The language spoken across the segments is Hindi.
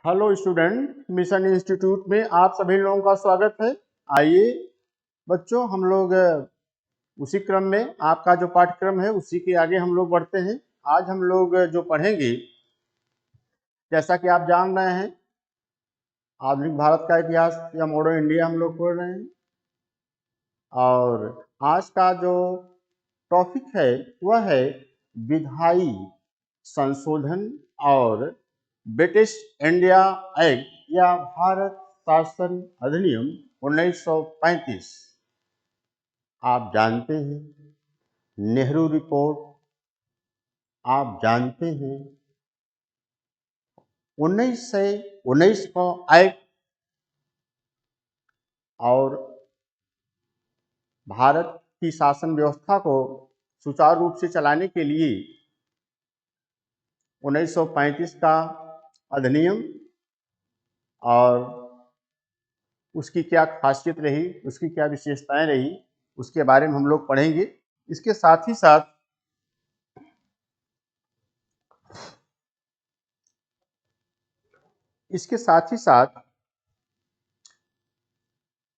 हेलो स्टूडेंट, मिशन इंस्टीट्यूट में आप सभी लोगों का स्वागत है। आइए बच्चों, हम लोग उसी क्रम में आपका जो पाठ्यक्रम है उसी के आगे हम लोग बढ़ते हैं। आज हम लोग जो पढ़ेंगे, जैसा कि आप जान रहे हैं, आधुनिक भारत का इतिहास या मॉडर्न इंडिया हम लोग पढ़ रहे हैं। और आज का जो टॉपिक है वह है विधायी संशोधन और ब्रिटिश इंडिया एक्ट या भारत शासन अधिनियम 1935। आप जानते हैं नेहरू रिपोर्ट, आप जानते हैं 1919 का एक्ट, और भारत की शासन व्यवस्था को सुचारू रूप से चलाने के लिए 1935 का अधिनियम और उसकी क्या खासियत रही, उसकी क्या विशेषताएं रही, उसके बारे में हम लोग पढ़ेंगे। इसके साथ ही साथ इसके साथ ही साथ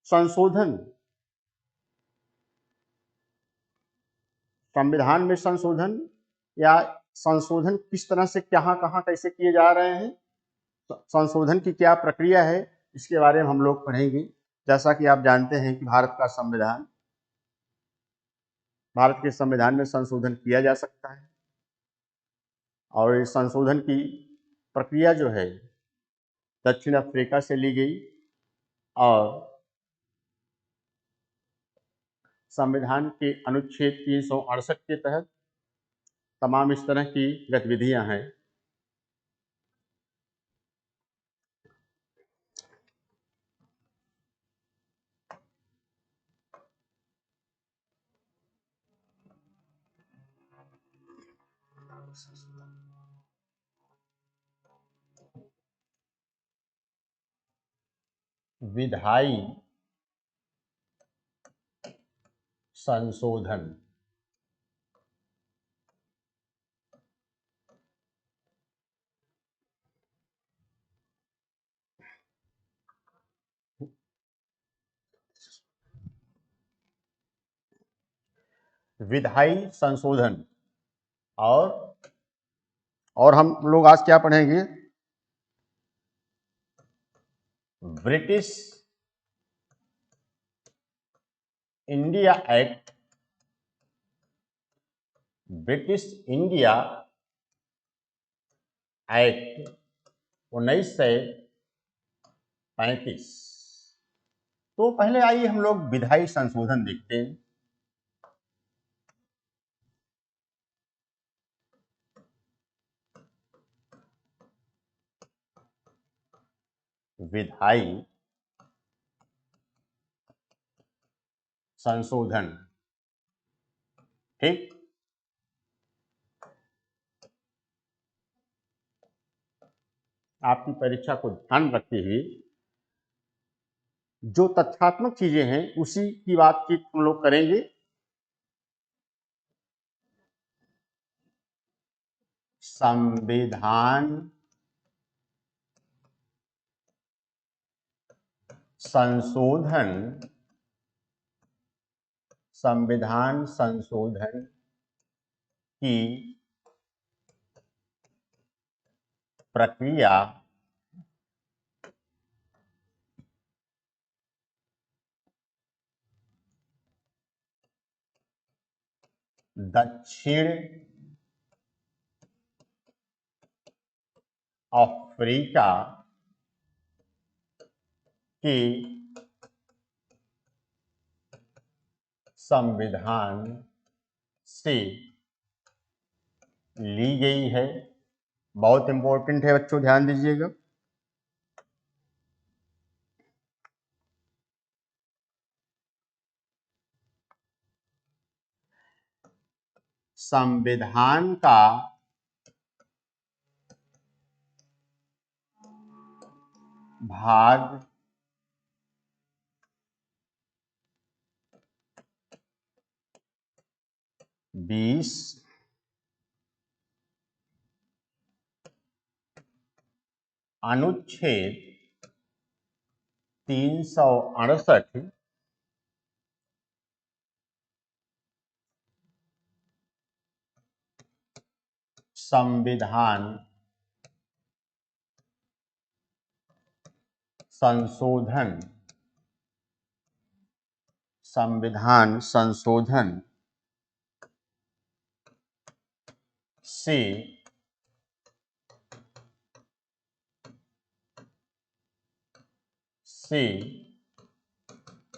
संशोधन, संविधान में संशोधन या संशोधन किस तरह से कहाँ कहाँ कैसे किए जा रहे हैं, संशोधन की क्या प्रक्रिया है, इसके बारे में हम लोग पढ़ेंगे। जैसा कि आप जानते हैं कि भारत के संविधान में संशोधन किया जा सकता है, और इस संशोधन की प्रक्रिया जो है दक्षिण अफ्रीका से ली गई, और संविधान के अनुच्छेद 368 के तहत तमाम इस तरह की गतिविधियां हैं। विधायी संशोधन, विधायी संशोधन, और हम लोग आज क्या पढ़ेंगे, British India act, British India act 1935। तो पहले आइए हम लोग विधायी संशोधन देखते हैं। विधायी संशोधन, ठीक। आपकी परीक्षा को ध्यान रखते हुए जो तथ्यात्मक चीजें हैं उसी की बातचीत हम लोग करेंगे। संविधान संशोधन, संविधान संशोधन की प्रक्रिया दक्षिण अफ्रीका के संविधान से ली गई है। बहुत इंपॉर्टेंट है बच्चों, ध्यान दीजिएगा। संविधान का भाग 20 अनुच्छेद 368 संविधान संशोधन से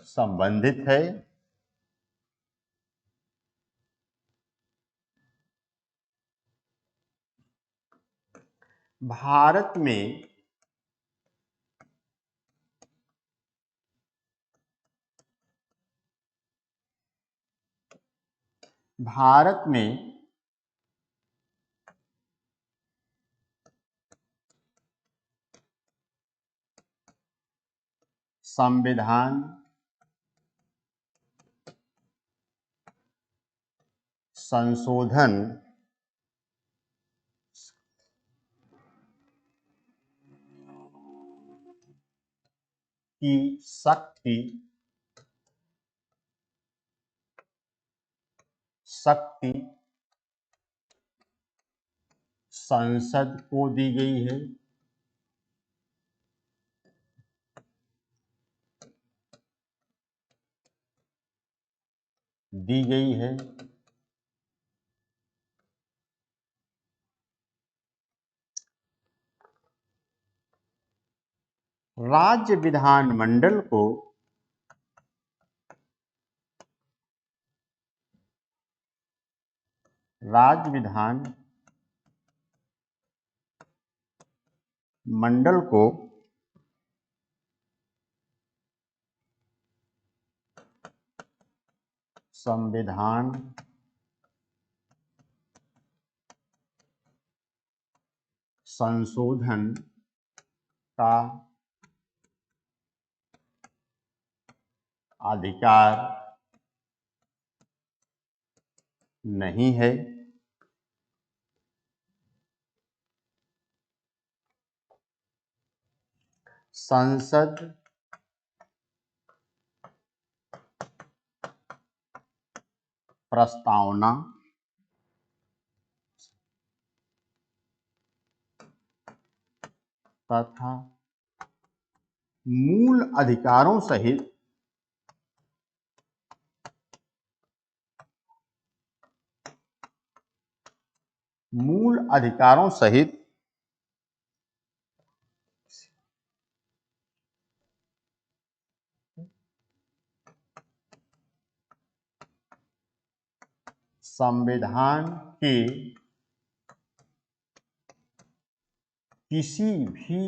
संबंधित है। भारत में संविधान संशोधन की शक्ति संसद को दी गई है। राज्य विधानमंडल को संविधान संशोधन का अधिकार नहीं है। संसद प्रस्तावना तथा मूल अधिकारों सहित संविधान के किसी भी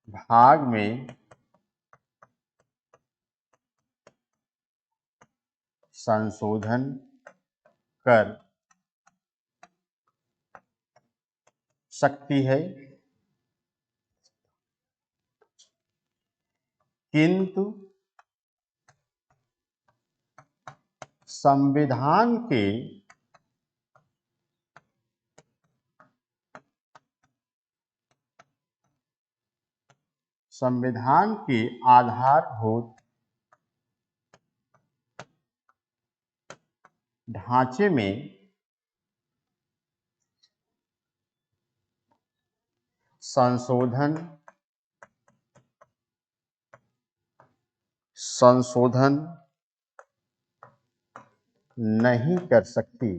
भाग में संशोधन कर सकती है, किंतु संविधान के आधारभूत ढांचे में संशोधन नहीं कर सकती।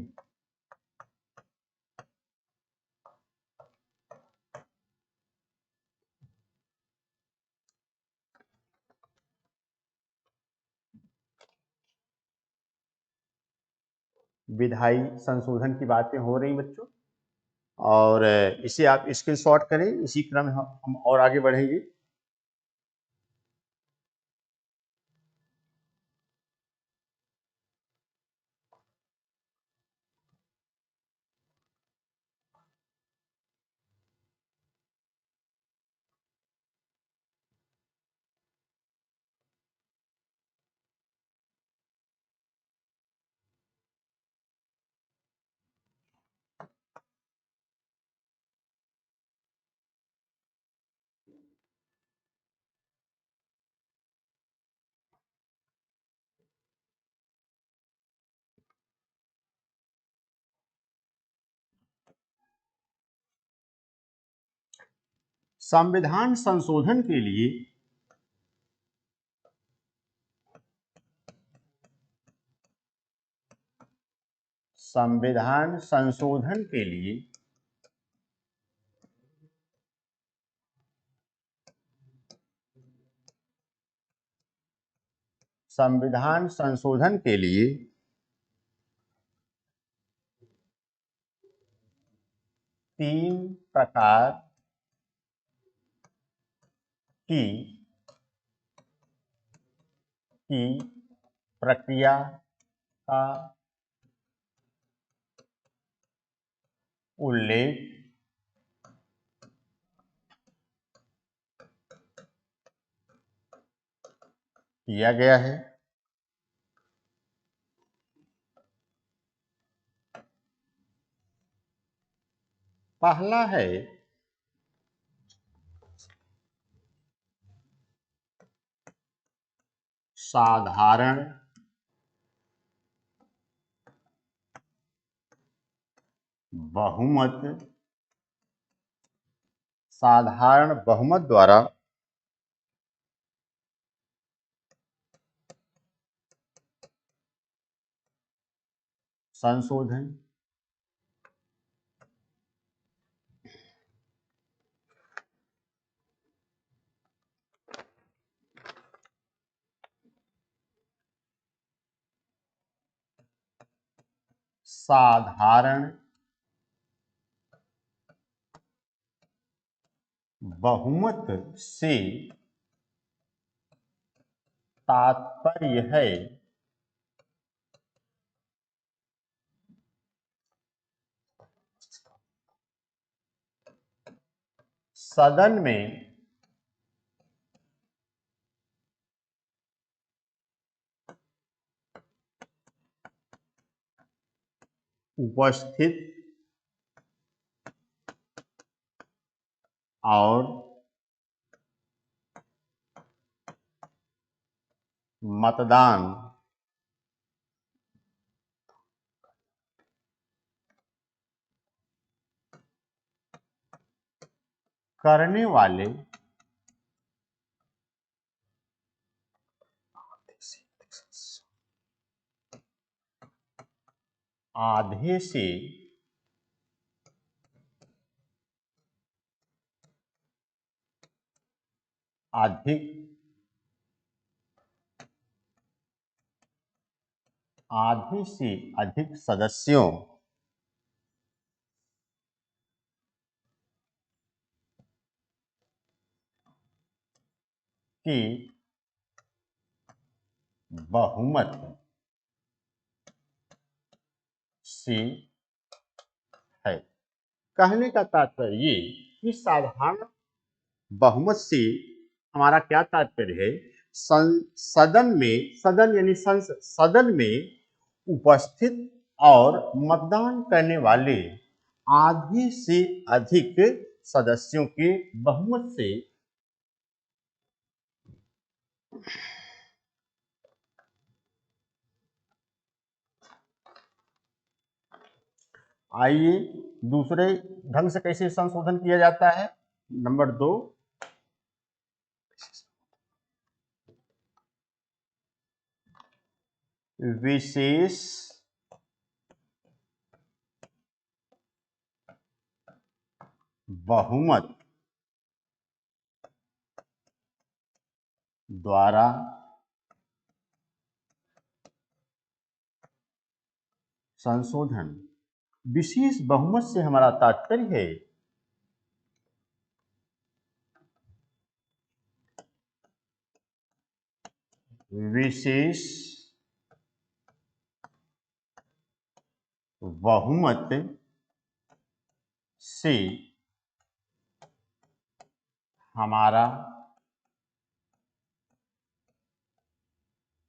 विधायी संशोधन की बातें हो रही बच्चों, और इसे आप स्क्रीनशॉट करें। इसी क्रम में हम और आगे बढ़ेंगे। संविधान संशोधन के लिए संविधान संशोधन के लिए संविधान संशोधन के लिए 3 प्रकार की प्रक्रिया का उल्लेख किया गया है। पहला है साधारण बहुमत। साधारण बहुमत द्वारा संशोधन। साधारण बहुमत से तात्पर्य है सदन में उपस्थित और मतदान करने वाले आधे से अधिक सदस्यों की बहुमत से है। कहने का तात्पर्य ये कि साधारण बहुमत से हमारा क्या तात्पर्य है? सदन यानी संसद, सदन में उपस्थित और मतदान करने वाले आधे से अधिक सदस्यों के बहुमत से आइए दूसरे ढंग से कैसे संशोधन किया जाता है। नंबर 2, विशेष बहुमत द्वारा संशोधन। विशेष बहुमत से हमारा तात्पर्य है विशेष बहुमत से हमारा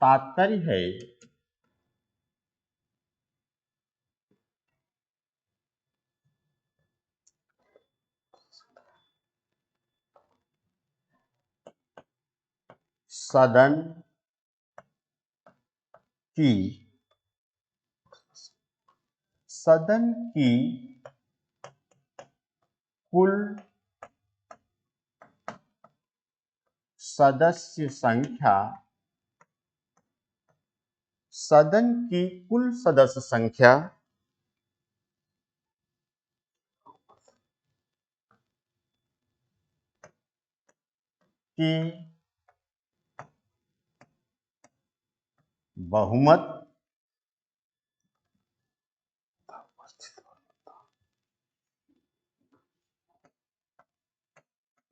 तात्पर्य है सदन की कुल सदस्य संख्या सदन की कुल सदस्य संख्या की बहुमत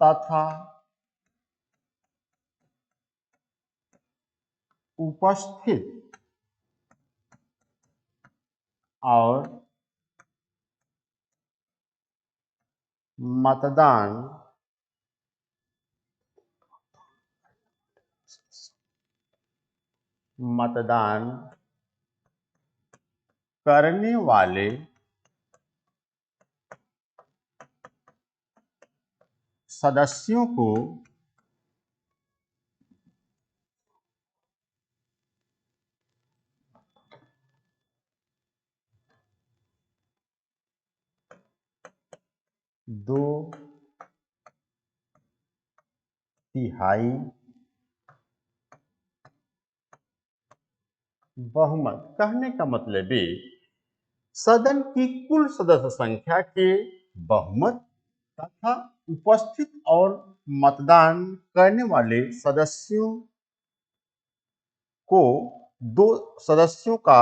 तथा उपस्थित और मतदान करने वाले सदस्यों को दो तिहाई बहुमत। कहने का मतलब है सदन की कुल सदस्य संख्या के बहुमत तथा उपस्थित और मतदान करने वाले सदस्यों को दो सदस्यों का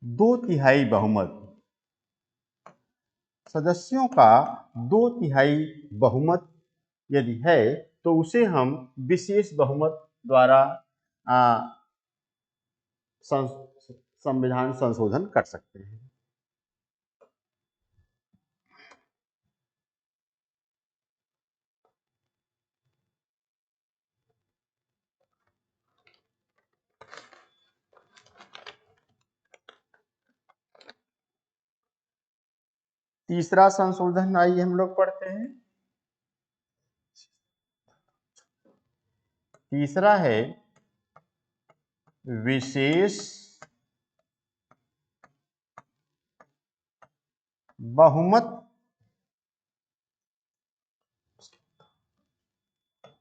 दो तिहाई बहुमत सदस्यों का दो तिहाई बहुमत यदि है तो उसे हम विशेष बहुमत द्वारा संविधान संशोधन कर सकते हैं। तीसरा संशोधन आइए हम लोग पढ़ते हैं। तीसरा है विशेष बहुमत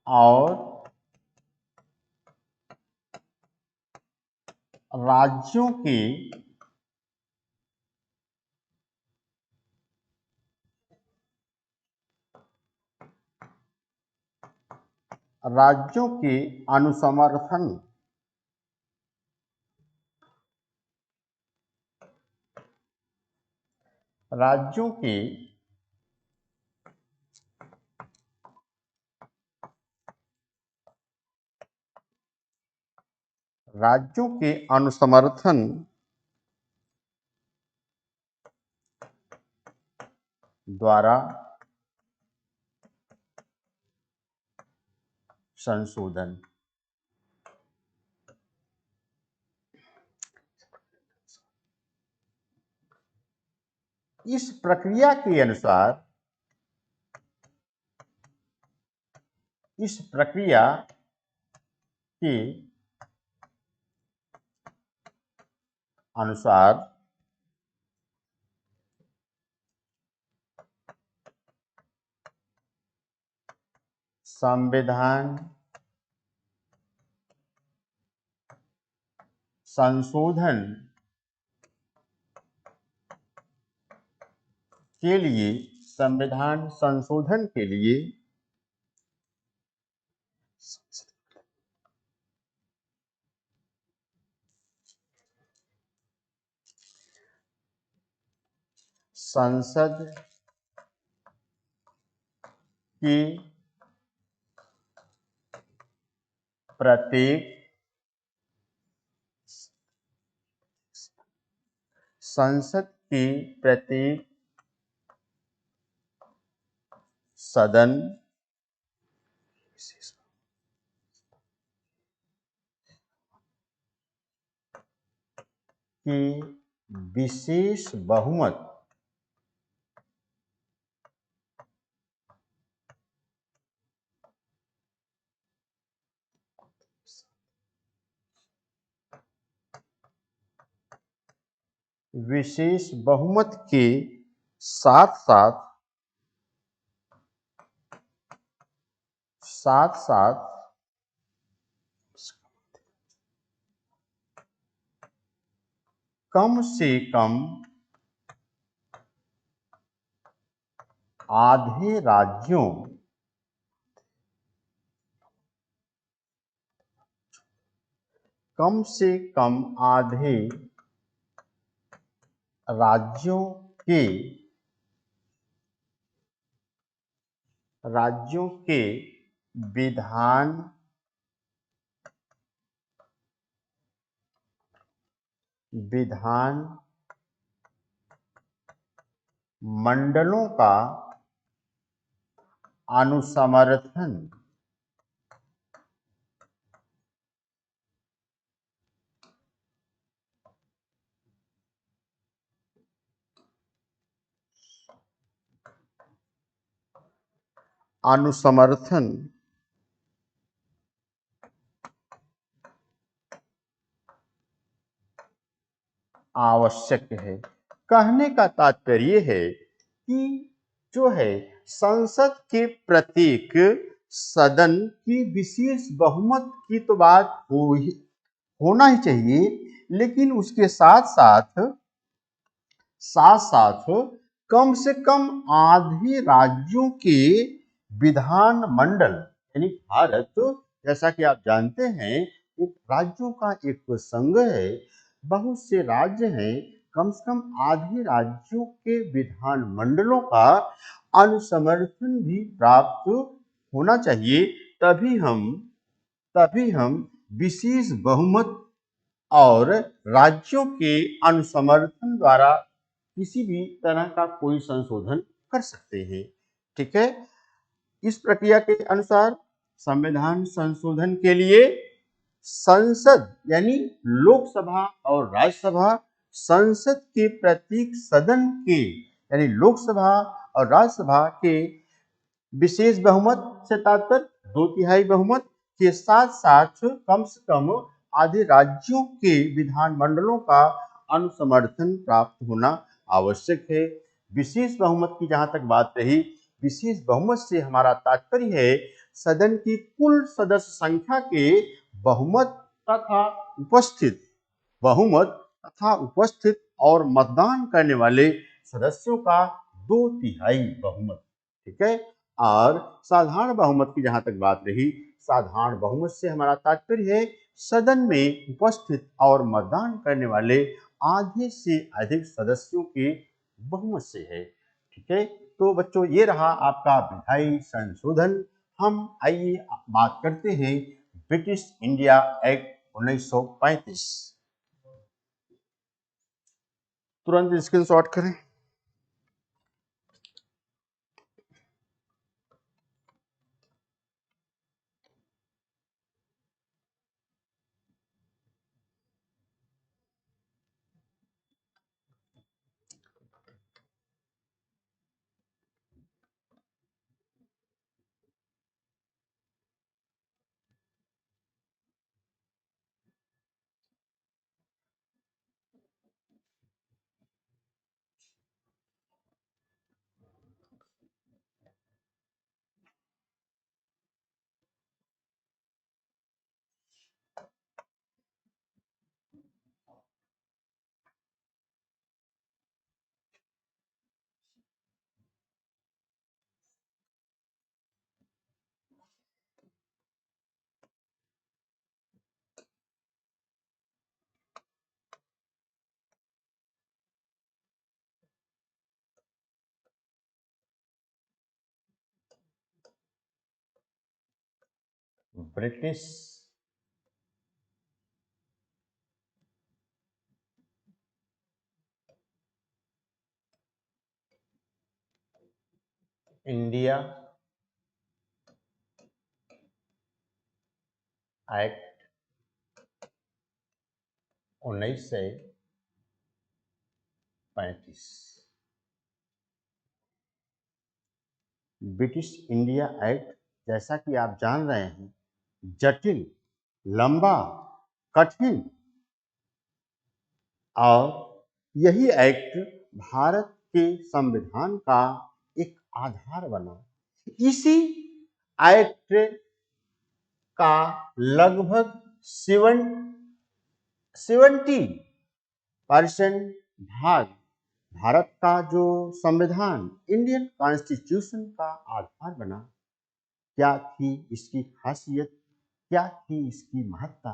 और राज्यों के अनुसमर्थन राज्यों के अनुसमर्थन द्वारा संशोधन। इस प्रक्रिया के अनुसार संविधान संशोधन के लिए संसद की प्रत्येक सदन की विशेष बहुमत के साथ साथ साथ साथ कम से कम आधे राज्यों कम से कम आधे राज्यों के विधान मंडलों का अनुसमर्थन आवश्यक है। कहने का तात्पर्य है कि जो है संसद के प्रत्येक सदन की विशेष बहुमत की तो बात होना ही चाहिए, लेकिन उसके साथ साथ कम से कम आधे राज्यों के विधान मंडल, यानी भारत जैसा कि आप जानते हैं एक राज्यों का एक संघ है, बहुत से राज्य हैं, कम से कम आधे राज्यों के विधान मंडलों का अनुसमर्थन भी प्राप्त होना चाहिए, तभी हम विशेष बहुमत और राज्यों के अनुसमर्थन द्वारा किसी भी तरह का कोई संशोधन कर सकते हैं। ठीक है, इस प्रक्रिया के अनुसार संविधान संशोधन के लिए संसद यानी लोकसभा और राज्यसभा, संसद के प्रत्येक सदन के यानी लोकसभा और राज्यसभा के विशेष बहुमत से तात्पर्य 2/3 बहुमत के साथ साथ कम से कम आधे राज्यों के विधानमंडलों का अनुसमर्थन प्राप्त होना आवश्यक है। विशेष बहुमत की जहां तक बात रही, विशेष बहुमत से हमारा तात्पर्य है सदन की कुल सदस्य संख्या के बहुमत तथा उपस्थित और मतदान करने वाले सदस्यों का 2/3 बहुमत। ठीक है, और साधारण बहुमत की जहां तक बात रही, साधारण बहुमत से हमारा तात्पर्य है सदन में उपस्थित और मतदान करने वाले आधे से अधिक सदस्यों के बहुमत से है। ठीक है, तो बच्चों ये रहा आपका विधायी संशोधन। हम आइए बात करते हैं ब्रिटिश इंडिया एक्ट 1935। तुरंत स्क्रीनशॉट करें। British India act 1935। British India act, जैसा कि आप जान रहे हैं, जटिल, लंबा, कठिन, और यही एक्ट भारत के संविधान का एक आधार बना। इसी एक्ट का लगभग 70% भाग भारत का जो संविधान इंडियन कॉन्स्टिट्यूशन का आधार बना। क्या थी इसकी खासियत, क्या थी इसकी महत्ता?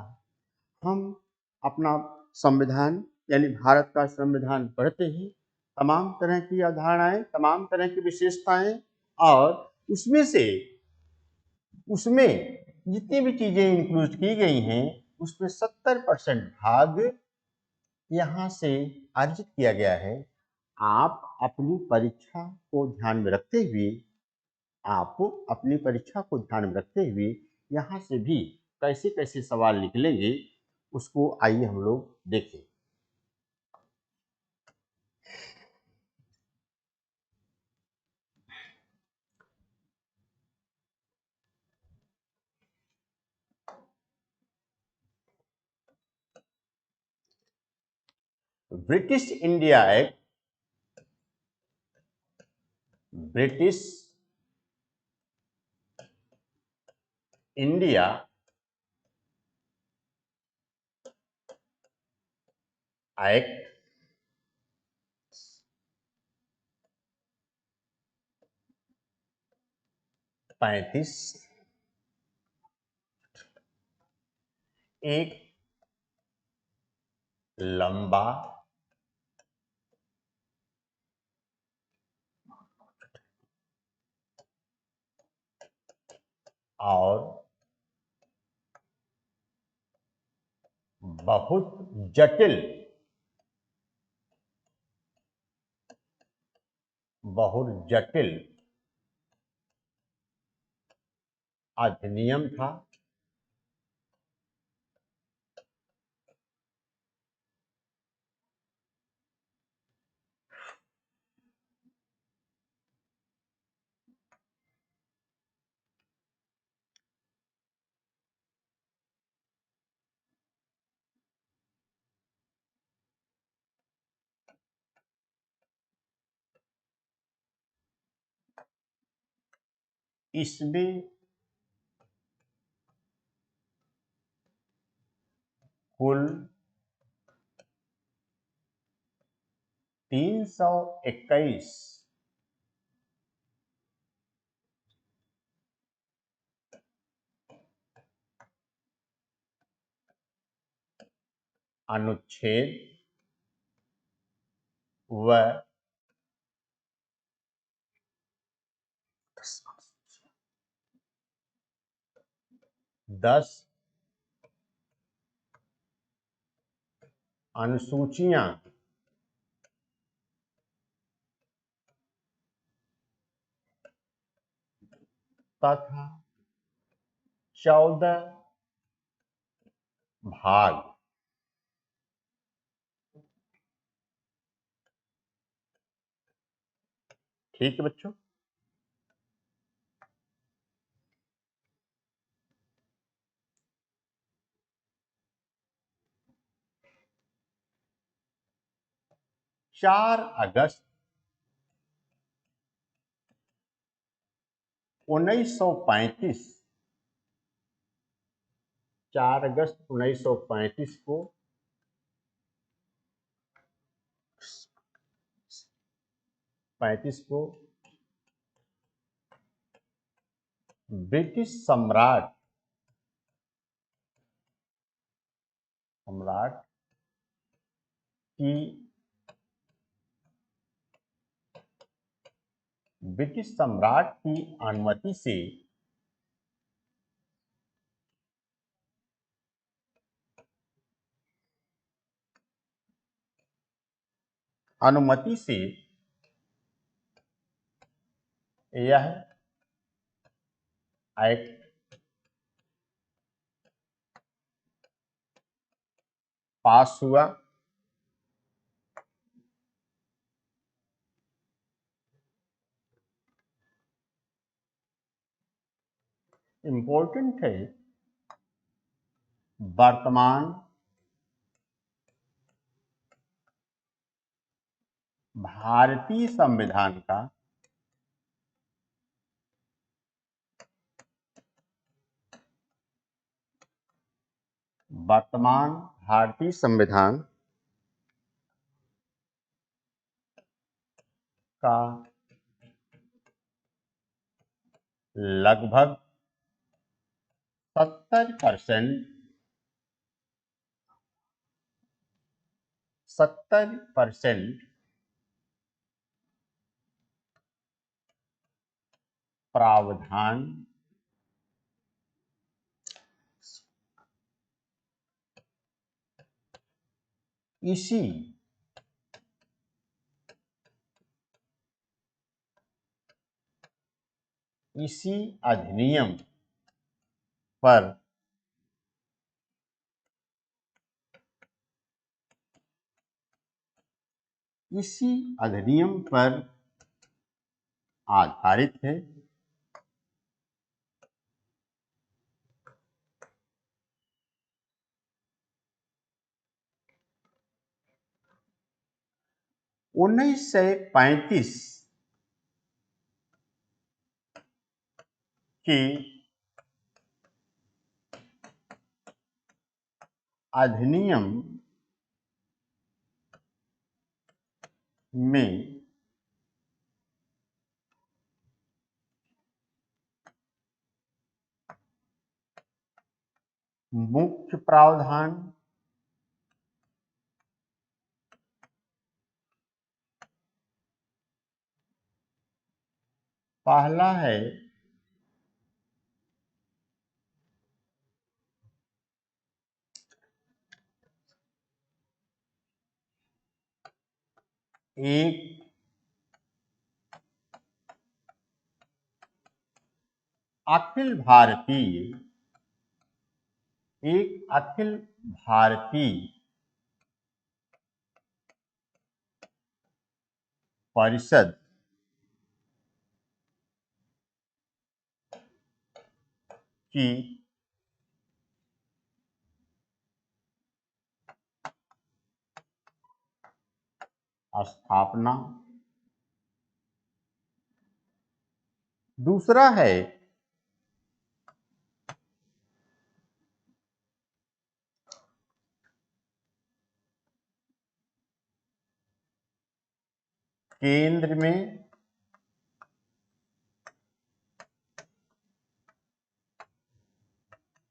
हम अपना संविधान यानी भारत का संविधान पढ़ते हैं, तमाम तरह की अवधारणाएं, तमाम तरह की विशेषताएं, और उसमें जितनी भी चीजें इंक्लूड की गई हैं उसमें 70% भाग यहाँ से अर्जित किया गया है। आप अपनी परीक्षा को ध्यान में रखते हुए यहाँ से भी कैसे कैसे सवाल निकलेंगे उसको आइए हम लोग देखें। British India act, British India act 35 एक लंबा और बहुत जटिल अधिनियम था। इसमें कुल 321 अनुच्छेद व 10 अनुसूचियां तथा 14 भाग। ठीक है बच्चों, चार अगस्त 1935 4 अगस्त 1935 को ब्रिटिश सम्राट की अनुमति से यह एक्ट पास हुआ। इंपॉर्टेंट है, वर्तमान भारतीय संविधान का वर्तमान भारतीय संविधान का लगभग 70% प्रावधान इसी अधिनियम पर आधारित है। उन्नीस सौ 35 के अधिनियम में मुख्य प्रावधान पहला है एक अखिल भारतीय परिषद की स्थापना। दूसरा है केंद्र में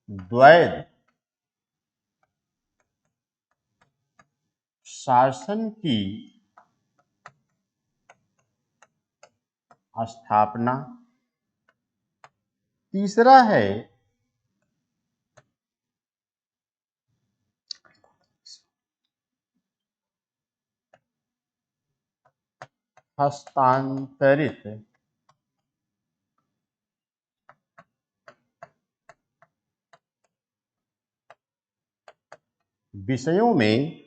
द्वैध शासन की स्थापना। तीसरा है हस्तांतरित विषयों में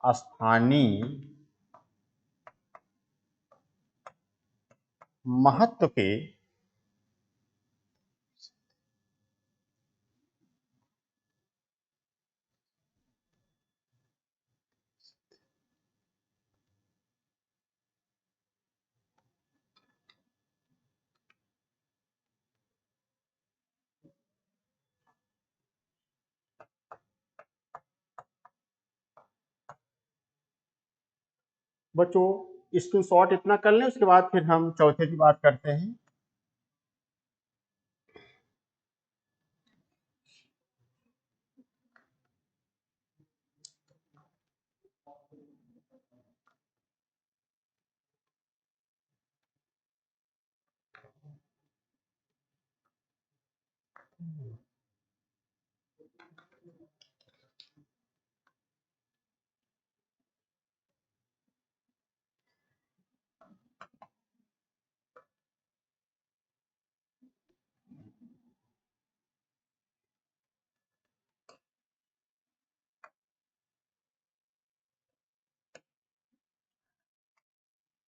स्थानीय महत्व के बच्चों इसको शॉर्ट इतना कर लें, उसके बाद फिर हम चौथे की बात करते हैं।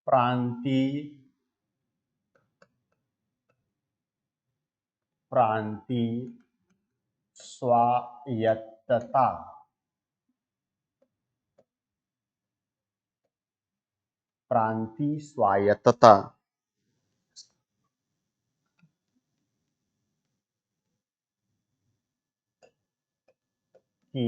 प्रांतीय स्वायत्तता प्रांतीय स्वायत्तता की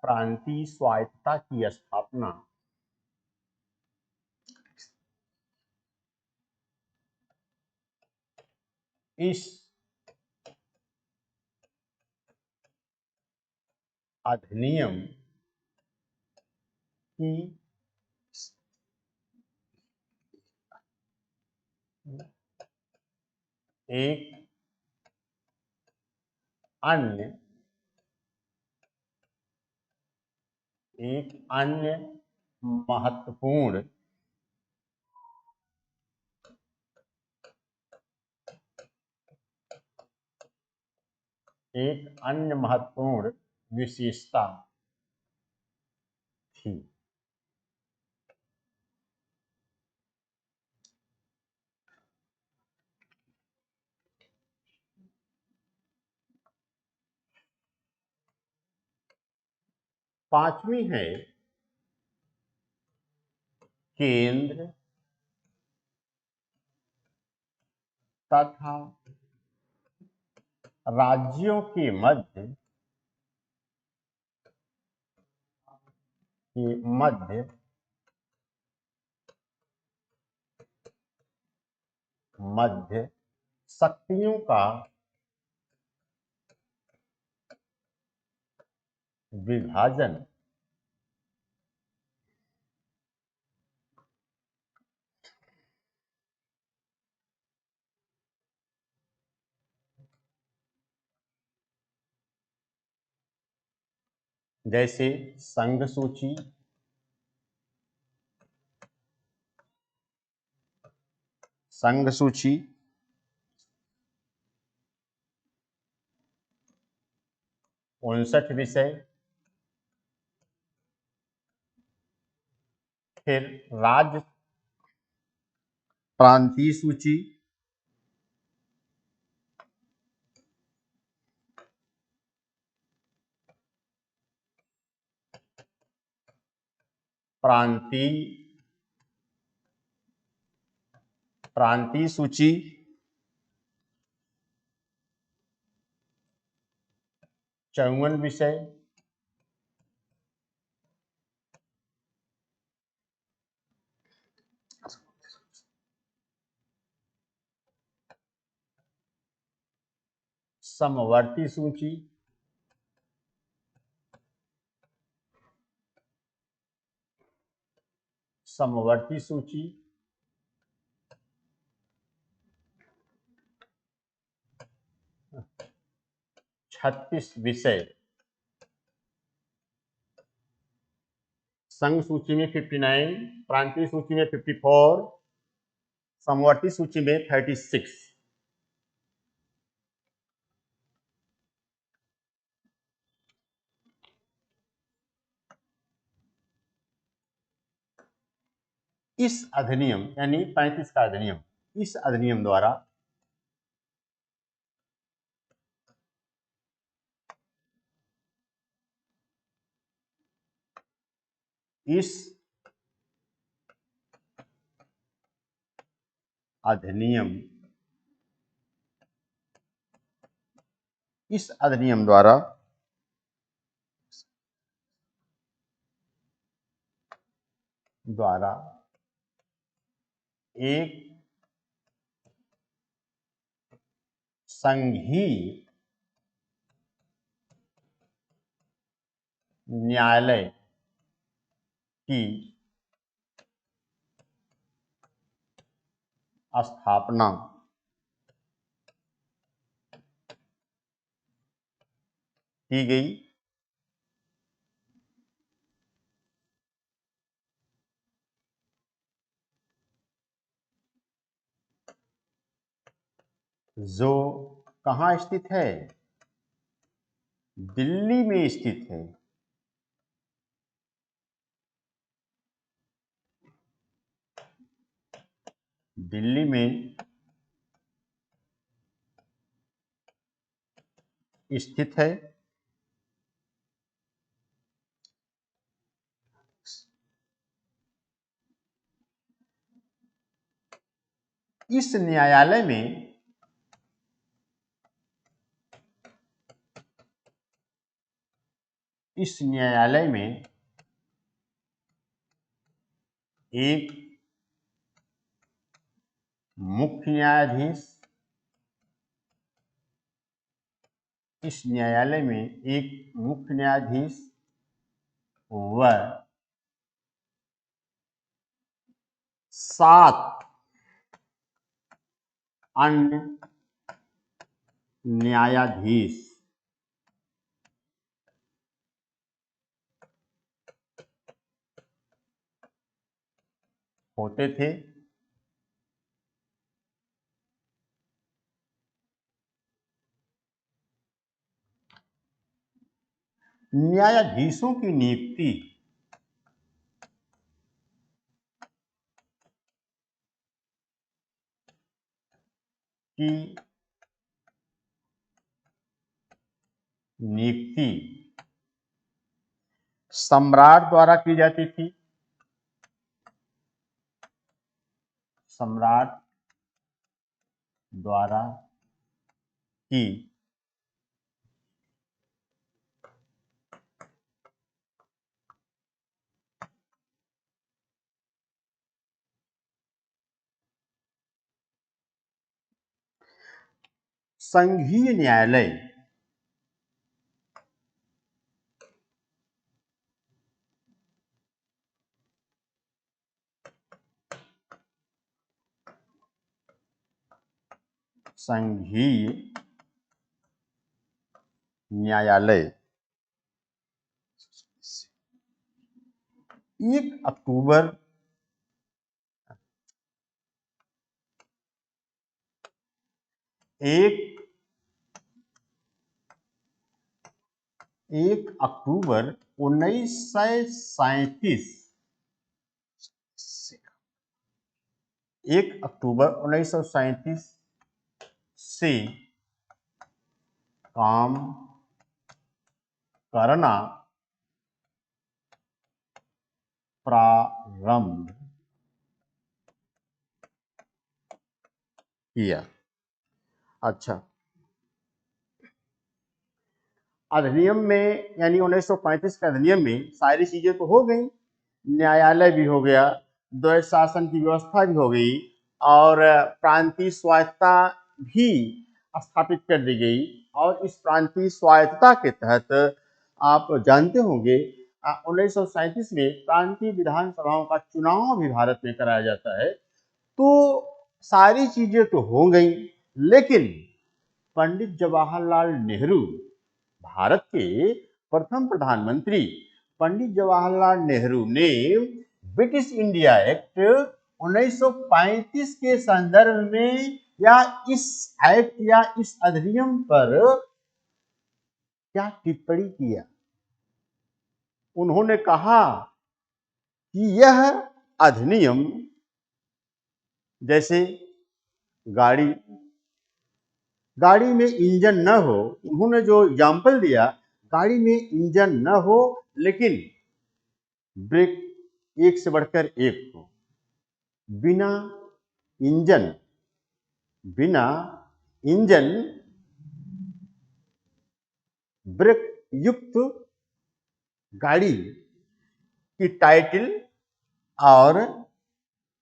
प्रांतीय स्वायत्तता की स्थापना इस अधिनियम की एक अन्य महत्वपूर्ण विशेषता थी। पांचवी है केंद्र तथा राज्यों के मध्य शक्तियों का विभाजन जैसे संघ सूची, संघ सूची, 59 विषय, फिर राज्य प्रांतीय सूची, प्रांतीय सूची, 54 विषय, समवर्ती सूची, समवर्ती सूची, 36 विषय, संघ सूची में 59, प्रांतीय सूची में 54, समवर्ती सूची में 36। इस अधिनियम यानी 35 का अधिनियम, इस अधिनियम द्वारा इस अधिनियम द्वारा एक संघीय न्यायालय की स्थापना की गई। जो कहाँ स्थित है? दिल्ली में स्थित है। दिल्ली में स्थित है। इस न्यायालय में एक मुख्य न्यायाधीश, व 7 अन्य न्यायाधीश होते थे। न्यायाधीशों की नियुक्ति सम्राट द्वारा की जाती थी। सम्राट द्वारा की संघीय न्यायालय न्यायालय 1 अक्टूबर 1937 1 अक्टूबर 1937 से काम करना प्रारंभ किया। अच्छा, अधिनियम में यानी 1935 के अधिनियम में सारी चीजें तो हो गई, न्यायालय भी हो गया, द्वैध शासन की व्यवस्था भी हो गई और प्रांतीय स्वायत्तता भी स्थापित कर दी गई। और इस प्रांतीय स्वायत्तता के तहत आप जानते होंगे 1937 में प्रांतीय विधानसभाओं का चुनाव भी भारत में कराया जाता है। तो सारी चीजें तो हो गई, लेकिन पंडित जवाहरलाल नेहरू, भारत के प्रथम प्रधानमंत्री पंडित जवाहरलाल नेहरू ने ब्रिटिश इंडिया एक्ट 1935 के संदर्भ में या इस एक्ट या इस अधिनियम पर क्या टिप्पणी किया। उन्होंने कहा कि यह अधिनियम जैसे गाड़ी में इंजन न हो, उन्होंने जो एग्जाम्पल दिया, गाड़ी में इंजन न हो लेकिन ब्रेक एक से बढ़कर एक हो, बिना इंजन ब्रेक युक्त गाड़ी की टाइटल। और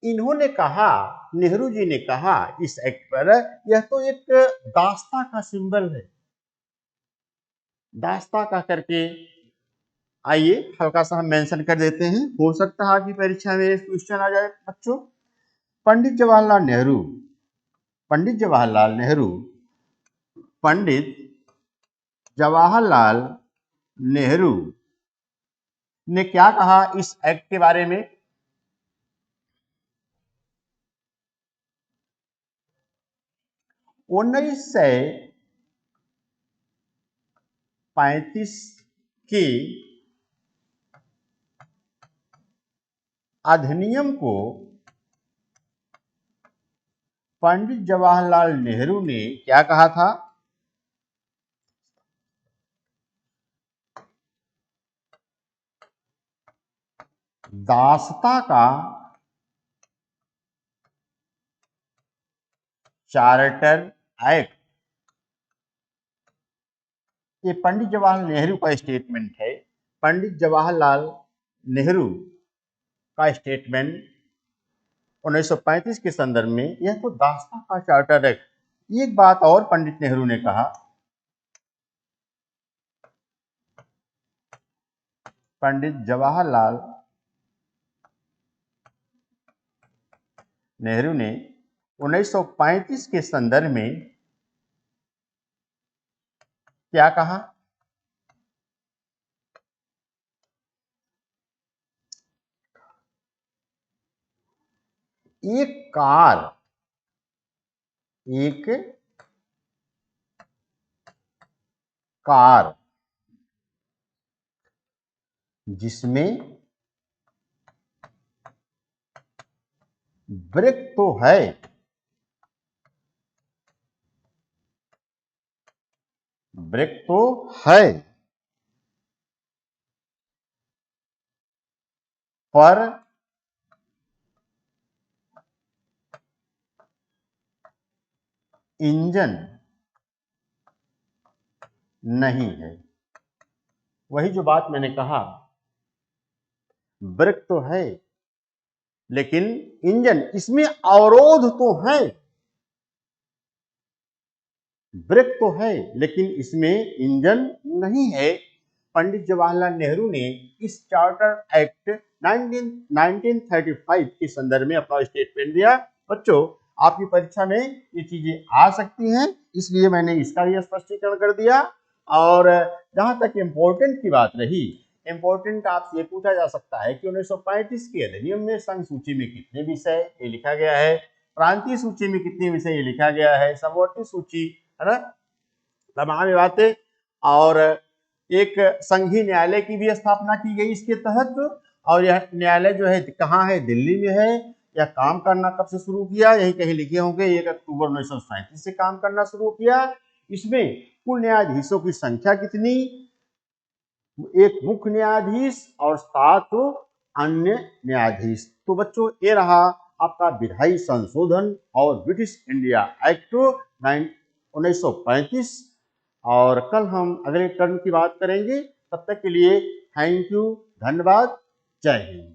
इन्होंने कहा, नेहरू जी ने कहा इस एक्ट पर, यह तो एक दास्ता का सिंबल है। दास्ता का करके आइए हल्का सा हम मेंशन कर देते हैं, हो सकता है कि परीक्षा में क्वेश्चन आ जाए बच्चों। पंडित जवाहरलाल नेहरू ने क्या कहा इस एक्ट के बारे में। 1935 के अधिनियम को पंडित जवाहरलाल नेहरू ने क्या कहा था, दासता का चार्टर एक्ट, ये पंडित जवाहरलाल नेहरू का स्टेटमेंट है। पंडित जवाहरलाल नेहरू का स्टेटमेंट 1935 के संदर्भ में, यह तो दासता का चार्टर एक्ट। एक बात और पंडित नेहरू ने कहा, पंडित जवाहरलाल नेहरू ने 1935 के संदर्भ में क्या कहा? एक कार जिसमें ब्रेक तो है, पर इंजन नहीं है। वही जो बात मैंने कहा, ब्रेक तो है लेकिन इंजन, इसमें अवरोध तो है, ब्रेक तो है लेकिन इसमें इंजन नहीं है। पंडित जवाहरलाल नेहरू ने इस चार्टर एक्ट 1935 के संदर्भ में अपना स्टेटमेंट दिया। बच्चों, आपकी परीक्षा में ये चीजें आ सकती हैं, इसलिए मैंने इसका भी स्पष्टीकरण कर दिया। और जहां तक इम्पोर्टेंट की बात रही, इम्पोर्टेंट आपसे ये पूछा जा सकता है कि 1935 के अधिनियम में संघ सूची में कितने विषय ये लिखा गया है, प्रांतीय सूची में कितने विषय ये लिखा गया है, समवर्ती सूची, है ना, तमाम बातें। और एक संघीय न्यायालय की भी स्थापना की गई इसके तहत। और यह न्यायालय जो है कहाँ है? दिल्ली में है। यह काम करना कब से शुरू किया? यही कहीं लिखे होंगे, 1 अक्टूबर 1937 से काम करना शुरू किया। इसमें कुल न्यायाधीशों की संख्या कितनी? एक मुख्य न्यायाधीश और 7 अन्य न्यायाधीश। तो बच्चों, ये रहा आपका विधायी संशोधन और ब्रिटिश इंडिया एक्ट 1935। और कल हम अगले टर्म की बात करेंगे। तब तक के लिए थैंक यू, धन्यवाद, जय हिंद।